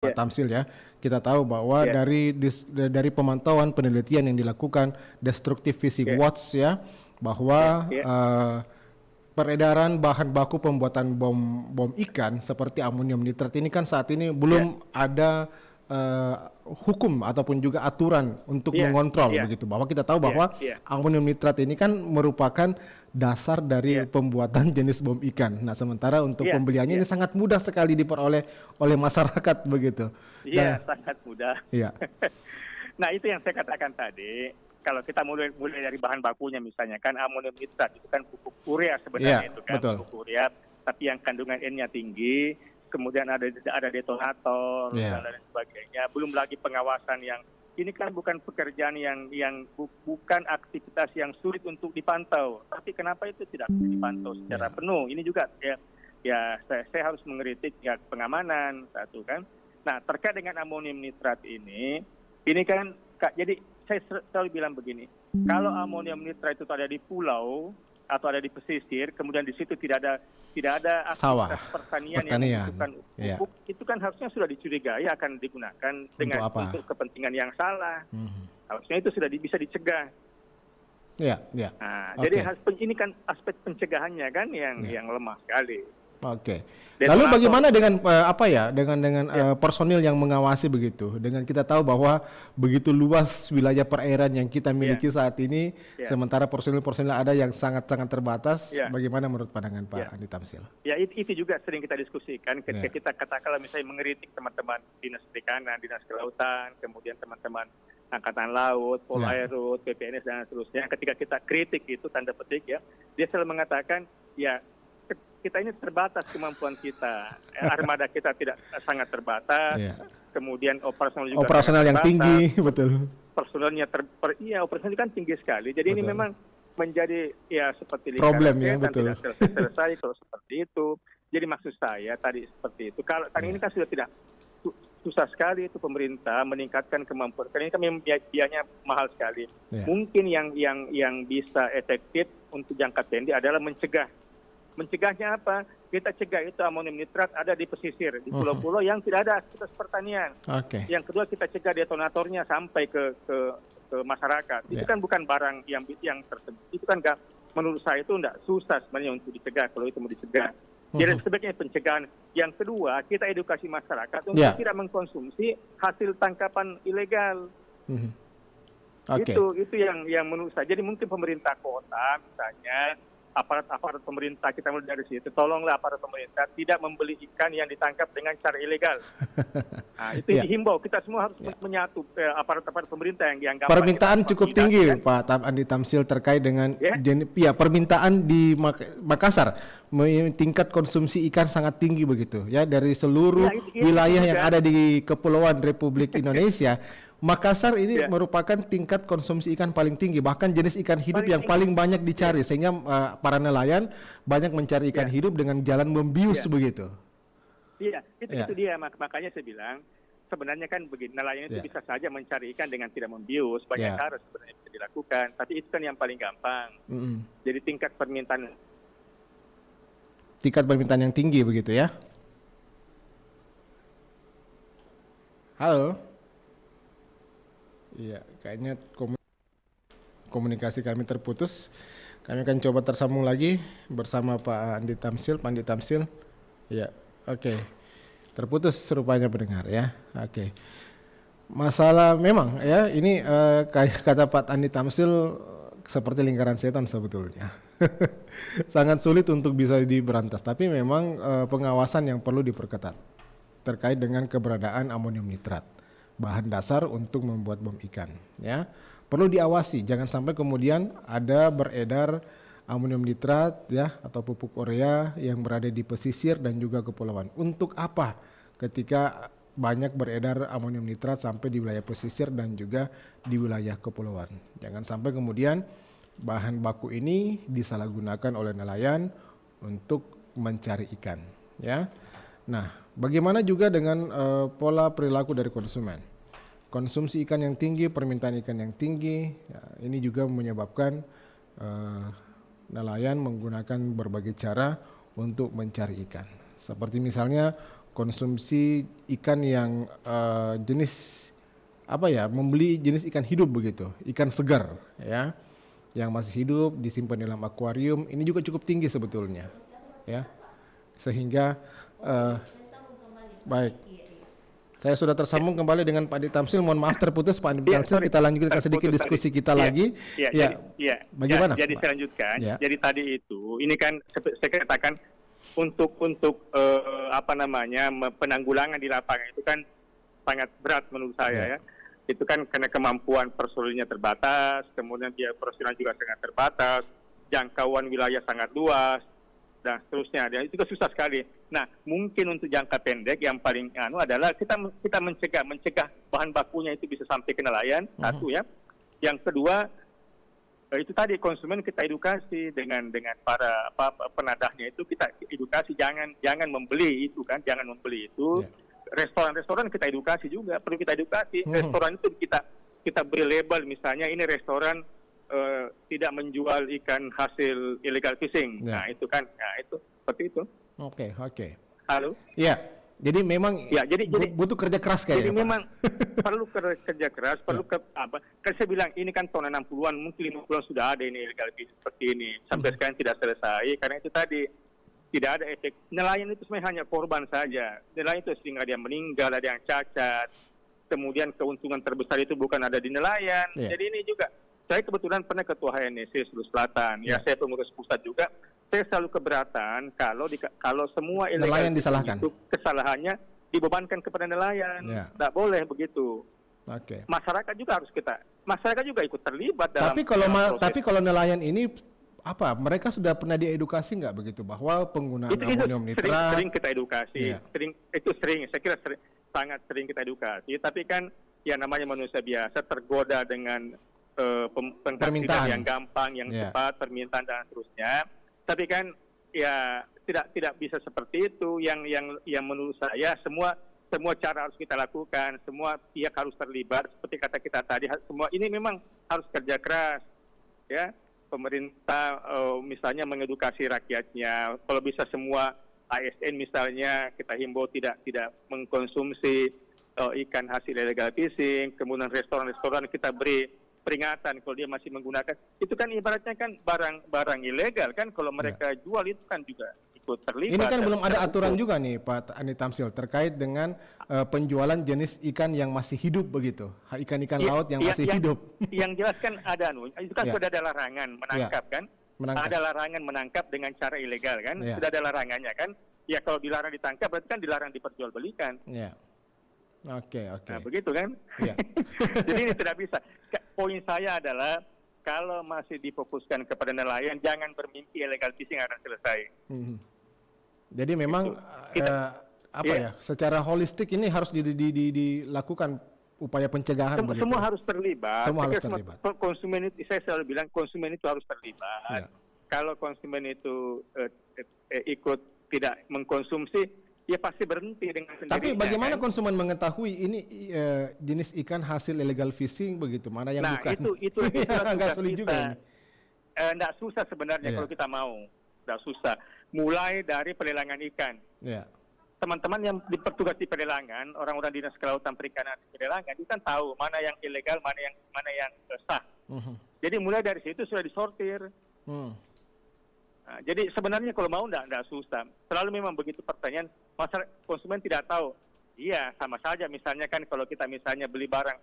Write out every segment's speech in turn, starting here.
Pak Ya, Tamsil ya, kita tahu bahwa ya, dari pemantauan penelitian yang dilakukan Destructive Fishing ya, Watch ya, ya, bahwa ya, peredaran bahan baku pembuatan bom bom ikan seperti amonium nitrat ini kan saat ini ya, belum ada eh, hukum ataupun juga aturan untuk ya, mengontrol ya, begitu. Bahwa kita tahu ya, bahwa ya, amonium nitrat ini kan merupakan dasar dari ya, pembuatan jenis bom ikan. Nah, sementara untuk ya, pembeliannya ya, ini sangat mudah sekali diperoleh oleh masyarakat begitu. ya, Dan sangat mudah. iya, Nah, itu yang saya katakan tadi. Kalau kita mulai dari bahan bakunya misalnya kan amonium nitrat itu kan pupuk urea iya, sebenarnya itu kan betul. pupuk urea, tapi yang kandungan N-nya tinggi, kemudian ada detonator dan Iya, lain sebagainya. Belum lagi pengawasan yang ini kan bukan pekerjaan bukan aktivitas yang sulit untuk dipantau. Tapi kenapa itu tidak dipantau secara iya, penuh? Ini juga ya saya harus mengkritik ya pengamanan satu kan. Nah, terkait dengan amonium nitrat ini kan jadi saya selalu bilang begini, kalau amonium nitrat itu ada di pulau atau ada di pesisir, kemudian di situ tidak ada sawah, aktivitas pertanian yang pertanian. membutuhkan Iya, pupuk, itu kan harusnya sudah dicurigai akan digunakan untuk apa? untuk kepentingan yang salah. Mhm. Harusnya itu sudah bisa dicegah. Iya, iya. Nah, Oke. jadi ini kan aspek pencegahannya kan Iya. yang lemah sekali. Oke. Lalu Detonator, bagaimana dengan apa ya dengan ya, personil yang mengawasi begitu? Dengan kita tahu bahwa begitu luas wilayah perairan yang kita ya, miliki saat ini, ya, sementara personil-personil ada yang sangat-sangat terbatas. ya, Bagaimana menurut pandangan ya. Pak Andi Tamsil? Ya itu juga sering kita diskusikan ketika Ya, kita katakanlah misalnya mengeritik teman-teman dinas perikanan, dinas kelautan, kemudian teman-teman angkatan laut, ya, Polairut, PPNS dan seterusnya. Ketika kita kritik itu tanda petik ya, dia selalu mengatakan ya kita ini terbatas kemampuan kita, armada kita tidak sangat terbatas, ya. kemudian operasional juga sangat Operasional yang tinggi, terbatas, betul, personelnya operasional kan tinggi sekali. Jadi ini betul. memang menjadi ya seperti Problem lingkaran ya, setan betul. tidak selesai kalau seperti itu. Jadi maksud saya tadi seperti itu. Kalau Ya, ini kan sudah tidak susah sekali itu pemerintah meningkatkan kemampuan. Karena ini kan memang biayanya mahal sekali. ya. Mungkin yang bisa efektif untuk jangka pendek adalah mencegah. Mencegahnya apa? Kita cegah itu amonium nitrat ada di pesisir, di pulau-pulau yang tidak ada aktivitas pertanian. Oke. Yang kedua kita cegah detonatornya sampai ke masyarakat. Itu Ya. kan bukan barang yang tersebut. Itu kan menurut saya itu enggak susah sebenarnya untuk dicegah kalau itu mau dicegah. Jadi sebaiknya pencegahan. Yang kedua kita edukasi masyarakat untuk Ya. tidak mengkonsumsi hasil tangkapan ilegal. Mhm. Oke. Itu yang menurut saya. Jadi mungkin pemerintah kota misalnya aparat pemerintah kita mulai dari situ, tolonglah aparat pemerintah tidak membeli ikan yang ditangkap dengan cara ilegal. Nah, itu Ya. dihimbau kita semua harus Ya. menyatu aparat pemerintah yang gampang Permintaan kita cukup koordinasi, tinggi, kan? Pak Andi Tamsil terkait dengan Ya, ya permintaan di Makassar tingkat konsumsi ikan sangat tinggi begitu ya dari seluruh ya itu wilayah yang juga. ada di Kepulauan Republik Indonesia. Makassar ini Ya, merupakan tingkat konsumsi ikan paling tinggi, bahkan jenis ikan hidup paling yang tinggi. paling banyak dicari sehingga para nelayan banyak mencari ikan Ya, hidup dengan jalan membius ya, begitu. iya, Ya, itu dia makanya saya bilang sebenarnya kan begini, nelayan itu ya, bisa saja mencari ikan dengan tidak membius, banyak ya. cara sebenarnya bisa dilakukan, tapi itu kan yang paling gampang. Mm-mm. Jadi tingkat permintaan. Tingkat permintaan yang tinggi begitu ya. Halo. Iya, kayaknya komunikasi kami terputus. Kami akan coba tersambung lagi bersama Pak Andi Tamsil. Pak Andi Tamsil. Iya, oke. Terputus rupanya pendengar ya. Oke. Masalah memang ya ini kayak kata Pak Andi Tamsil seperti lingkaran setan sebetulnya. Sangat sulit untuk bisa diberantas, tapi memang pengawasan yang perlu diperketat terkait dengan keberadaan amonium nitrat, bahan dasar untuk membuat bom ikan ya. Perlu diawasi, jangan sampai kemudian ada beredar amonium nitrat ya atau pupuk urea yang berada di pesisir dan juga kepulauan. Untuk apa ketika banyak beredar amonium nitrat sampai di wilayah pesisir dan juga di wilayah kepulauan. Jangan sampai kemudian bahan baku ini disalahgunakan oleh nelayan untuk mencari ikan ya. Nah, bagaimana juga dengan pola perilaku dari konsumen? Konsumsi ikan yang tinggi, permintaan ikan yang tinggi, ya, ini juga menyebabkan nelayan menggunakan berbagai cara untuk mencari ikan. Seperti misalnya konsumsi ikan yang jenis membeli jenis ikan hidup begitu, ikan segar ya, yang masih hidup disimpan dalam akuarium, ini juga cukup tinggi sebetulnya, ya, sehingga baik. Saya sudah tersambung kembali dengan Pak Andi Tamsil. Mohon maaf terputus Pak Andi Tamsil. Kita lanjutkan sedikit diskusi kita lagi. Bagaimana? Jadi saya lanjutkan. Ya. Jadi tadi itu, ini kan saya katakan untuk penanggulangan di lapangan itu kan sangat berat menurut saya ya. Itu kan karena kemampuan personilnya terbatas, kemudian dia personil juga sangat terbatas, jangkauan wilayah sangat luas, dan seterusnya. Dan itu juga susah sekali. Nah, mungkin untuk jangka pendek yang paling adalah kita mencegah bahan bakunya itu bisa sampai ke nelayan, satu ya. Yang kedua, itu tadi konsumen kita edukasi dengan para penadahnya itu, kita edukasi jangan membeli itu kan, jangan membeli itu. Restoran-restoran kita edukasi juga, perlu kita edukasi. Restoran itu kita beri label, misalnya ini restoran tidak menjual ikan hasil illegal fishing. Nah itu kan, itu seperti itu. Oke. Halo. Iya. Jadi memang jadi butuh kerja keras kayaknya. Jadi memang perlu kerja keras, perlu kan saya bilang ini kan tahun 60-an, mungkin 50-an sudah ada ini illegal fishing seperti ini. Sampai sekarang tidak selesai karena itu tadi tidak ada efek. Nelayan itu sebenarnya hanya korban saja. Nelayan itu sering ada yang meninggal, ada yang cacat. Kemudian keuntungan terbesar itu bukan ada di nelayan. Jadi ini juga, saya kebetulan pernah ketua HNSC Sulawesi Selatan. Ya, saya pengurus pusat juga. Saya selalu keberatan kalau semua nelayan disalahkan. Itu kesalahannya dibebankan kepada nelayan. Tidak boleh begitu. Masyarakat juga masyarakat juga ikut terlibat dalam. Tapi kalau nelayan ini mereka sudah pernah diedukasi nggak begitu bahwa penggunaan amonium nitrat? Sering kita edukasi. Saya kira sangat sering kita edukasi. Tapi kan ya namanya manusia biasa tergoda dengan permintaan yang gampang, yang cepat, permintaan dan seterusnya. Tapi kan ya tidak bisa seperti itu. Yang menurut saya semua cara harus kita lakukan, semua pihak harus terlibat. Seperti kata kita tadi, semua ini memang harus kerja keras, ya. Pemerintah misalnya mengedukasi rakyatnya. Kalau bisa semua ASN misalnya kita himbau tidak mengkonsumsi ikan hasil illegal fishing. Kemudian restoran-restoran kita beri peringatan kalau dia masih menggunakan. Itu kan ibaratnya kan barang ilegal kan, kalau mereka jual itu kan juga ikut terlibat. Ini kan belum ada aturan juga nih Pak Andi Tamsil terkait dengan penjualan jenis ikan yang masih hidup begitu, ikan-ikan laut yang masih hidup. Yang jelas kan ada itu kan sudah ada larangan menangkap kan, ada larangan menangkap dengan cara ilegal kan, sudah ada larangannya kan. Ya kalau dilarang ditangkap berarti kan dilarang diperjualbelikan. Oke. Nah begitu kan. Jadi ini tidak bisa. Poin saya adalah kalau masih difokuskan kepada nelayan, jangan bermimpi illegal fishing akan selesai. Jadi memang secara holistik ini harus dilakukan upaya pencegahan. Semua harus terlibat. Semua harus terlibat. Konsumen itu, saya selalu bilang konsumen itu harus terlibat. Kalau konsumen itu ikut tidak mengkonsumsi, ya pasti berhenti dengan sendirinya. Tapi bagaimana konsumen mengetahui ini jenis ikan hasil illegal fishing begitu, mana yang bukan? Nah itu agak sulit juga. Nggak susah sebenarnya kalau kita mau, nggak susah. Mulai dari pelelangan ikan. Teman-teman yang bertugas di pelelangan, orang-orang dinas kelautan perikanan di pelelangan, itu kan tahu mana yang ilegal, mana yang sah. Jadi mulai dari situ sudah disortir. Nah, jadi sebenarnya kalau mau enggak susah. Selalu memang begitu pertanyaan, masyarakat konsumen tidak tahu. Iya, sama saja misalnya kan kalau kita misalnya beli barang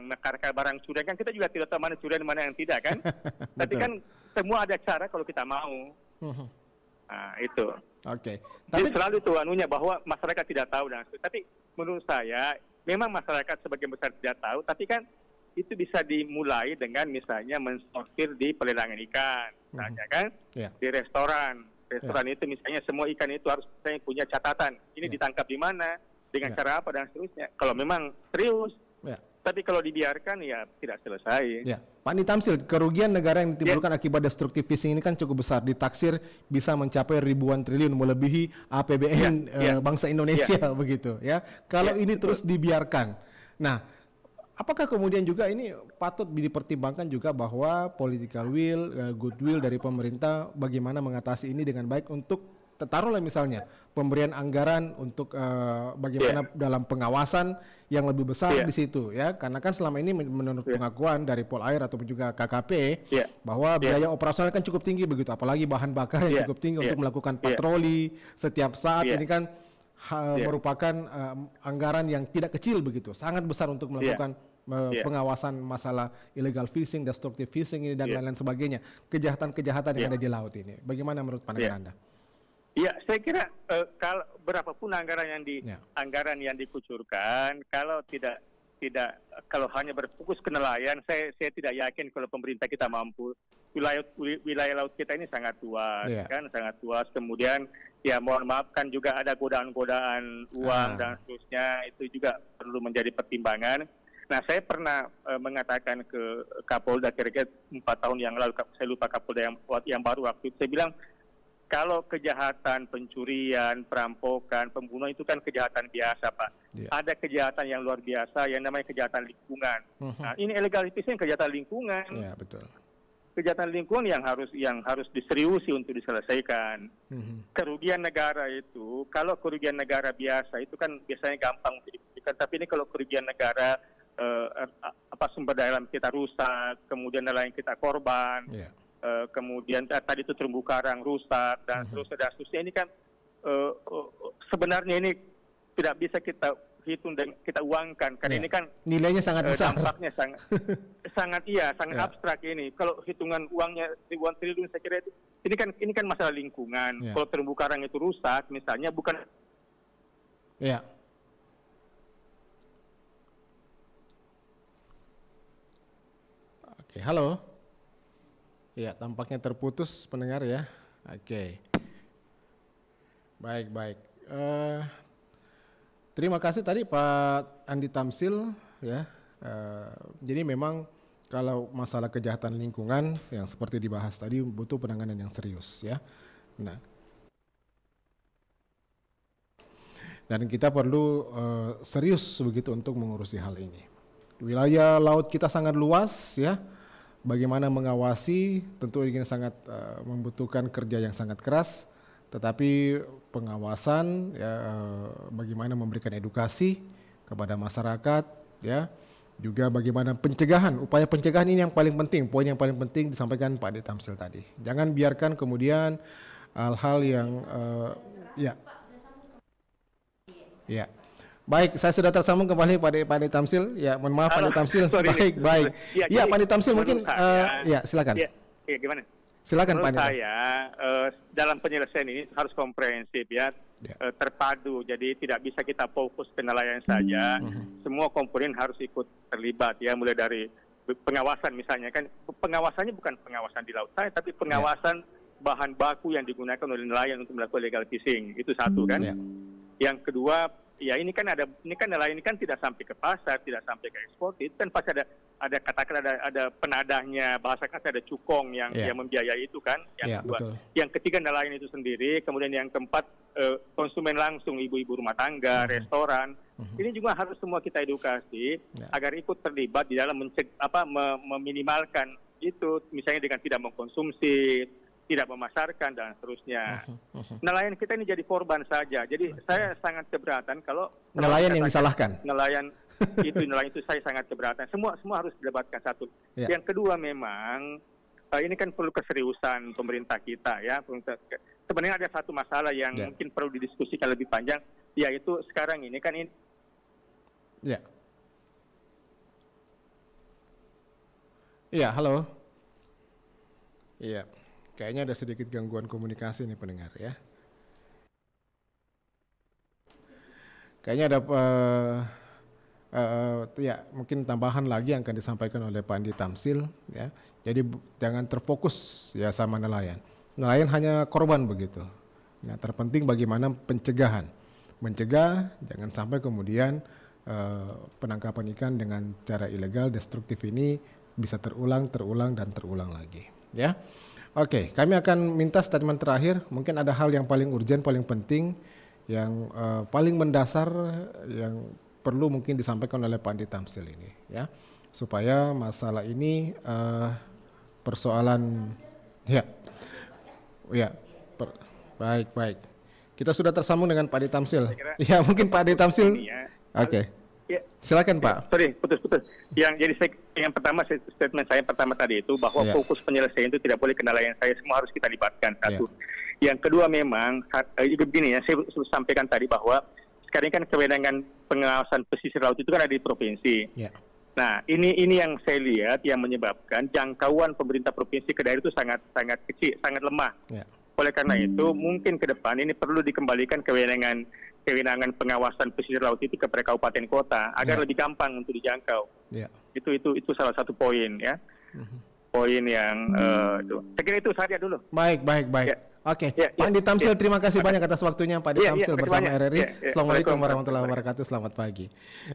mekarkar barang curian kan kita juga tidak tahu mana curian mana yang tidak kan. Tapi kan semua ada cara kalau kita mau. Nah, itu. Tapi selalu itu bahwa masyarakat tidak tahu dan tapi menurut saya memang masyarakat sebagian besar tidak tahu, tapi kan itu bisa dimulai dengan misalnya mensortir di pelelangan ikan, misalnya kan, di restoran itu misalnya semua ikan itu harus punya catatan, ini ditangkap di mana, dengan cara apa dan seterusnya. Kalau memang serius, tapi kalau dibiarkan ya tidak selesai. Pak Andi Tamsil, kerugian negara yang ditimbulkan akibat destruktif fishing ini kan cukup besar, ditaksir bisa mencapai ribuan triliun, melebihi APBN bangsa Indonesia begitu ya. Kalau ini terus dibiarkan, nah. Apakah kemudian juga ini patut dipertimbangkan juga bahwa political will, goodwill dari pemerintah bagaimana mengatasi ini dengan baik untuk taruhlah misalnya pemberian anggaran untuk bagaimana dalam pengawasan yang lebih besar di situ ya, karena kan selama ini menurut pengakuan dari Polair ataupun juga KKP bahwa biaya operasional kan cukup tinggi begitu, apalagi bahan bakar yang cukup tinggi untuk melakukan patroli setiap saat. Ini kan merupakan anggaran yang tidak kecil begitu, sangat besar untuk melakukan pengawasan masalah illegal fishing, destructive fishing ini dan lain-lain sebagainya, kejahatan-kejahatan yang ada di laut ini. Bagaimana menurut pandangan Anda? Ya, saya kira kalau berapapun anggaran yang dikucurkan, kalau kalau hanya berfokus ke nelayan, saya tidak yakin kalau pemerintah kita mampu. Wilayah laut kita ini sangat luas, kan, sangat luas. Kemudian ya mohon maaf kan juga ada godaan-godaan uang dan seterusnya, itu juga perlu menjadi pertimbangan. Nah, saya pernah mengatakan ke Kapolda kira-kira 4 tahun yang lalu, saya lupa Kapolda yang baru waktu itu, saya bilang kalau kejahatan pencurian, perampokan, pembunuhan itu kan kejahatan biasa, Pak. Ada kejahatan yang luar biasa yang namanya kejahatan lingkungan. Nah, ini illegal fishing kejahatan lingkungan. Ya, betul. Kejahatan lingkungan yang harus diseriusi untuk diselesaikan. Kerugian negara itu, kalau kerugian negara biasa itu kan biasanya gampang untuk dibuktikan, tapi ini kalau kerugian negara sumber daya alam kita rusak, kemudian nelayan kita korban, kemudian tadi itu terumbu karang rusak dan seterusnya. Ini kan sebenarnya ini tidak bisa kita hitung dan kita uangkan karena ini kan nilainya sangat besar. Dampaknya sangat abstrak ini. Kalau hitungan uangnya ribuan triliun, saya kira ini kan masalah lingkungan. Kalau terumbu karang itu rusak misalnya bukan Oke, halo. Ya, tampaknya terputus pendengar ya. Oke. Baik. Terima kasih tadi Pak Andi Tamsil ya. Jadi memang kalau masalah kejahatan lingkungan yang seperti dibahas tadi butuh penanganan yang serius ya. Nah, dan kita perlu serius begitu untuk mengurusi hal ini. Wilayah laut kita sangat luas ya. Bagaimana mengawasi tentu ini sangat membutuhkan kerja yang sangat keras, tetapi pengawasan ya, bagaimana memberikan edukasi kepada masyarakat ya, juga bagaimana pencegahan, upaya pencegahan ini yang paling penting, poin yang paling penting disampaikan Pak Andi Tamsil tadi. Jangan biarkan kemudian hal-hal yang Baik, saya sudah tersambung kembali Pak Andi Tamsil. Ya, mohon maaf Pak Andi Tamsil. Baik. Ya, Pak Andi Tamsil mungkin silakan. Ya, gimana? Silakan Pak Andi. Menurut saya dalam penyelesaian ini harus komprehensif ya, terpadu. Jadi tidak bisa kita fokus ke nelayan saja. Semua komponen harus ikut terlibat ya, mulai dari pengawasan misalnya kan. Pengawasannya bukan pengawasan di laut saya, tapi pengawasan bahan baku yang digunakan oleh nelayan untuk melakukan illegal fishing. Itu satu kan. Yang kedua, ya ini kan nelayan ini kan tidak sampai ke pasar, tidak sampai ke ekspor, itu kan pasti ada katakan ada penadahnya, bahasa kata ada cukong yang membiayai itu kan. Yang kedua, yang ketiga nelayan itu sendiri, kemudian yang keempat konsumen langsung, ibu-ibu rumah tangga, restoran. Ini juga harus semua kita edukasi agar ikut terlibat di dalam meminimalkan itu, misalnya dengan tidak mengkonsumsi, tidak memasarkan dan seterusnya. Nelayan kita ini jadi korban saja. Jadi saya sangat keberatan kalau nelayan yang disalahkan. Nelayan itu saya sangat keberatan. Semua harus didebatkan satu. Yang kedua memang ini kan perlu keseriusan pemerintah kita ya. Sebenarnya ada satu masalah yang mungkin perlu didiskusikan lebih panjang, yaitu sekarang ini kan Iya, halo. Iya. Kayaknya ada sedikit gangguan komunikasi nih pendengar ya. Kayaknya ada mungkin tambahan lagi yang akan disampaikan oleh Pak Andi Tamsil ya. Jadi jangan terfokus ya sama nelayan. Nelayan hanya korban begitu. Nah, terpenting bagaimana pencegahan. Mencegah jangan sampai kemudian penangkapan ikan dengan cara ilegal, destruktif ini bisa terulang lagi ya. Oke, kami akan minta statement terakhir. Mungkin ada hal yang paling urgent, paling penting, yang paling mendasar, yang perlu mungkin disampaikan oleh Pak Andi Tamsil ini, ya, supaya masalah ini persoalan, baik. Kita sudah tersambung dengan Pak Adi Tamsil. Saya kira- Ya, mungkin Pak Adi Tamsil. Ini ya. Oke. Ya, Silakan Pak. sorry, putus-putus. Yang pertama statement saya pertama tadi itu bahwa Ya. fokus penyelesaian itu tidak boleh ke nelayan saya, semua harus kita libatkan. Satu. Yang kedua memang begini ya, saya sampaikan tadi bahwa sekarang kan kewenangan pengawasan pesisir laut itu kan ada di provinsi. Ya. Nah, ini yang saya lihat yang menyebabkan jangkauan pemerintah provinsi ke daerah itu sangat kecil, sangat lemah. Ya. Oleh karena itu, mungkin ke depan ini perlu dikembalikan kewenangan pengawasan pesisir laut itu kepada kabupaten kota agar lebih gampang untuk dijangkau. Ya. Itu salah satu poin ya. Poin yang itu. Saya kira itu saja dulu. Baik. Ya. Oke, Ya, Pak Andi Tamsil, ya. terima kasih banyak atas waktunya Pak Adi Ya, Tamsil makasih bersama banyak. RRI. Ya. Assalamualaikum Waalaikumsalam. warahmatullahi wabarakatuh. Selamat pagi.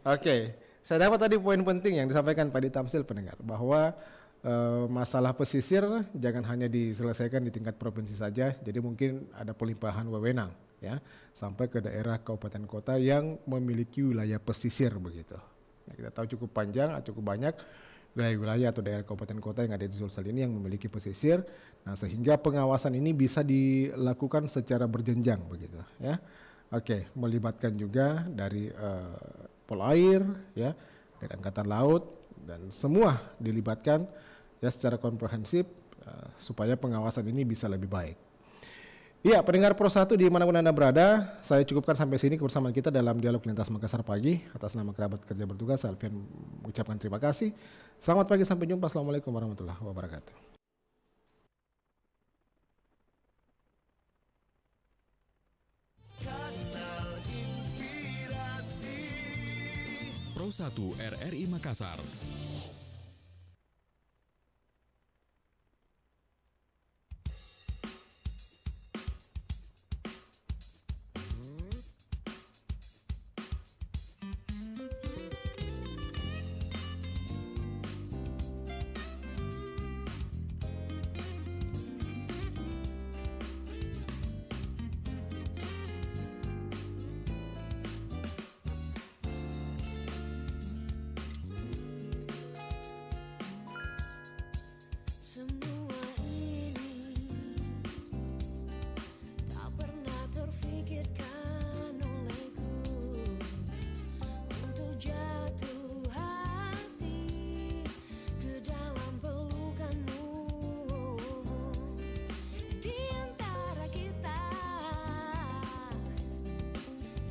Oke, saya dapat tadi poin penting yang disampaikan Pak Adi Tamsil pendengar bahwa masalah pesisir jangan hanya diselesaikan di tingkat provinsi saja. Jadi mungkin ada pelimpahan wewenang ya sampai ke daerah kabupaten kota yang memiliki wilayah pesisir begitu. Nah, kita tahu cukup panjang, cukup banyak wilayah-wilayah atau daerah kabupaten kota yang ada di Sulsel ini yang memiliki pesisir. Nah, sehingga pengawasan ini bisa dilakukan secara berjenjang begitu ya. Oke, melibatkan juga dari Polair ya, dari Angkatan Laut dan semua dilibatkan ya secara komprehensif supaya pengawasan ini bisa lebih baik. Iya, pendengar Pro 1 dimanapun Anda berada, saya cukupkan sampai sini kebersamaan kita dalam Dialog Lintas Makassar Pagi. Atas nama kerabat kerja bertugas, saya Alfian mengucapkan terima kasih. Selamat pagi, sampai jumpa. Assalamualaikum warahmatullahi wabarakatuh. Pro 1 RRI Makassar